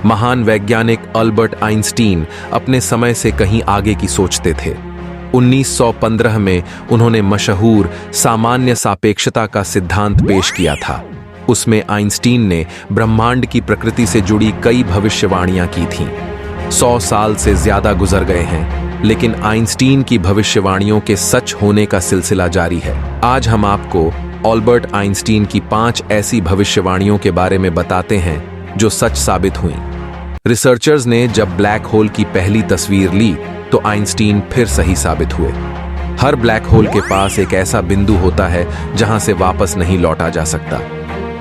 महान वैज्ञानिक Albert Einstein अपने समय से कहीं आगे की सोचते थे। 1915 में उन्होंने मशहूर सामान्य सापेक्षता का सिद्धांत पेश किया था। उसमें आइंस्टीन ने ब्रह्मांड की प्रकृति से जुड़ी कई भविष्यवाणियां की थीं। 100 साल से ज्यादा गुजर गए हैं, लेकिन आइंस्टीन की भविष्यवाणियों के सच होने का सिलसिला जारी है। आज हम आपको अल्बर्ट आइंस्टीन की 5 ऐसी भविष्यवाणियों के बारे में बताते हैं जो सच साबित हुई। रिसर्चर्स ने जब ब्लैक होल की पहली तस्वीर ली तो आइंस्टीन फिर सही साबित हुए। हर ब्लैक होल के पास एक ऐसा बिंदु होता है जहां से वापस नहीं लौटा जा सकता।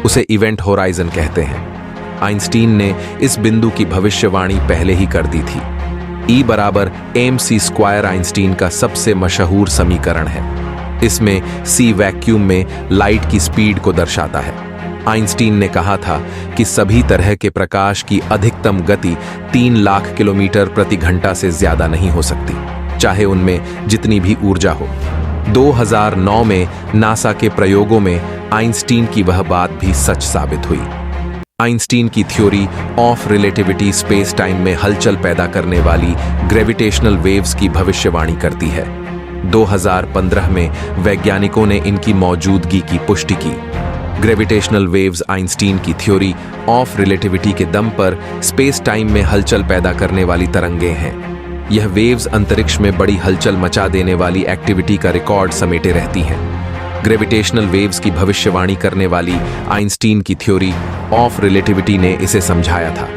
उसे इवेंट होराइजन कहते हैं। आइंस्टीन ने इस बिंदु की भविष्यवाणी पहले ही कर दी थी। E बराबर mc² आइंस्टीन का सबसे मशहूर समीकरण है। इसमें C वैक्यूम में लाइट की स्पीड को दर्शाता है। आइंस्टीन ने कहा था कि सभी तरह के प्रकाश की अधिकतम गति 3 लाख किलोमीटर प्रति घंटा से ज्यादा नहीं हो सकती, चाहे उनमें जितनी भी ऊर्जा हो। 2009 में नासा के प्रयोगों में आइंस्टीन की वह बात भी सच साबित हुई। आइंस्टीन की theory of relativity space time में हलचल पैदा करने वाली ग्रेविटेशनल वेव्स की भविष्यवाणी करती है। 2015 में वैज्ञानिकों ने इनकी मौजूदगी की पुष्टि की। ग्रेविटेशनल वेव्स आइंस्टीन की थ्योरी ऑफ रिलेटिविटी के दम पर स्पेस टाइम में हलचल पैदा करने वाली तरंगें हैं। यह वेव्स अंतरिक्ष में बड़ी हलचल मचा देने वाली एक्टिविटी का रिकॉर्ड समेटे रहती हैं। ग्रेविटेशनल वेव्स की भविष्यवाणी करने वाली आइंस्टीन की थ्योरी ऑफ रिलेटिविटी ने इसे समझाया था।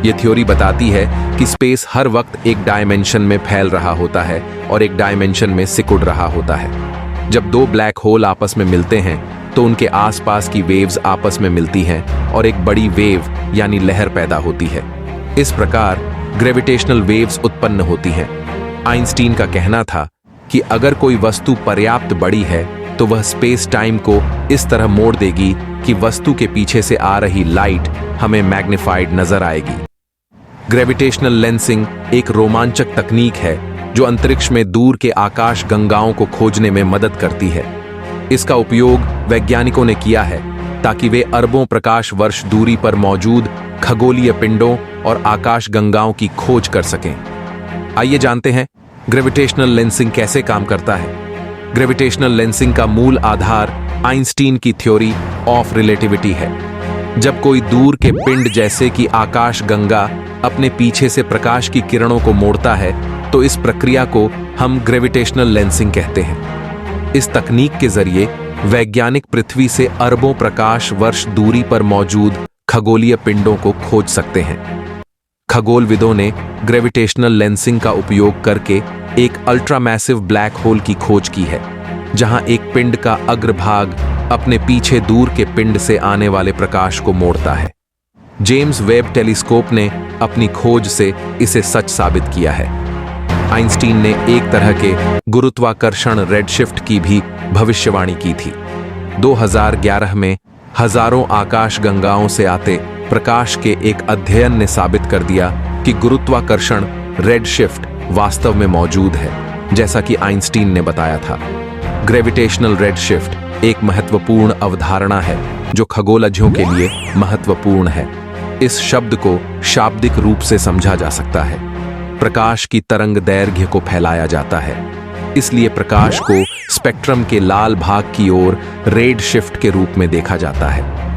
यह थ्योरी बताती है कि स्पेस हर वक्त एक डायमेंशन में फैल रहा होता है और एक डायमेंशन में सिकुड़ रहा होता है। जब 2 ब्लैक होल आपस में मिलते हैं तो उनके आसपास की वेव्स आपस में मिलती हैं और एक बड़ी वेव यानी लहर पैदा होती है। इस प्रकार ग्रेविटेशनल वेव्स उत्पन्न होती हैं। आइंस्टीन का कहना था कि अगर कोई वस्तु पर्याप्त बड़ी है तो वह स्पेस टाइम को इस तरह मोड़ देगी कि वस्तु के पीछे से आ रही लाइट हमें मैग्नीफाइड नजर आएगी। ग्रेविटेशनल लेंसिंग एक रोमांचक तकनीक है जो अंतरिक्ष में दूर के आकाश गंगाओं को खोजने में मदद करती है। इसका उपयोग वैज्ञानिकों ने किया है ताकि वे अरबों प्रकाश वर्ष दूरी पर मौजूद खगोलीय पिंडों और आकाश गंगाओं की खोज कर सकें। आइए जानते हैं ग्रेविटेशनल लेंसिंग कैसे काम करता है। ग्रेविटेशनल लेंसिंग का मूल आधार आइंस्टीन की थ्योरी ऑफ रिलेटिविटी है। जब कोई दूर के पिंड जैसे कि आकाश गंगा अपने पीछे से प्रकाश की किरणों को मोड़ता है तो इस प्रक्रिया को हम ग्रेविटेशनल लेंसिंग कहते हैं। इस तकनीक के जरिए वैज्ञानिक पृथ्वी से अरबों प्रकाश वर्ष दूरी पर मौजूद खगोलीय पिंडों को खोज सकते हैं। खगोलविदों ने ग्रेविटेशनल लेंसिंग का उपयोग करके एक अल्ट्रामैसिव ब्लैक होल की खोज की है, जहां एक पिंड का अग्रभाग अपने पीछे दूर के पिंड से आने वाले प्रकाश को मोड़ता है। जेम्स वेब टेलीस्कोप ने अपनी खोज से इसे सच साबित किया है। आइंस्टीन ने एक तरह के गुरुत्वाकर्षण रेडशिफ्ट की भी भविष्यवाणी की थी। 2011 में हजारों आकाश गंगाओं से आते प्रकाश के एक अध्ययन ने साबित कर दिया कि गुरुत्वाकर्षण रेडशिफ्ट वास्तव में मौजूद है, जैसा कि आइंस्टीन ने बताया था। ग्रेविटेशनल रेडशिफ्ट एक महत्वपूर्ण अवधारणा है जो खगोलज्ञों के लिए महत्वपूर्ण है। इस शब्द को शाब्दिक रूप से समझा जा सकता है। प्रकाश की तरंग दैर्घ्य को फैलाया जाता है, इसलिए प्रकाश को स्पेक्ट्रम के लाल भाग की ओर रेड शिफ्ट के रूप में देखा जाता है।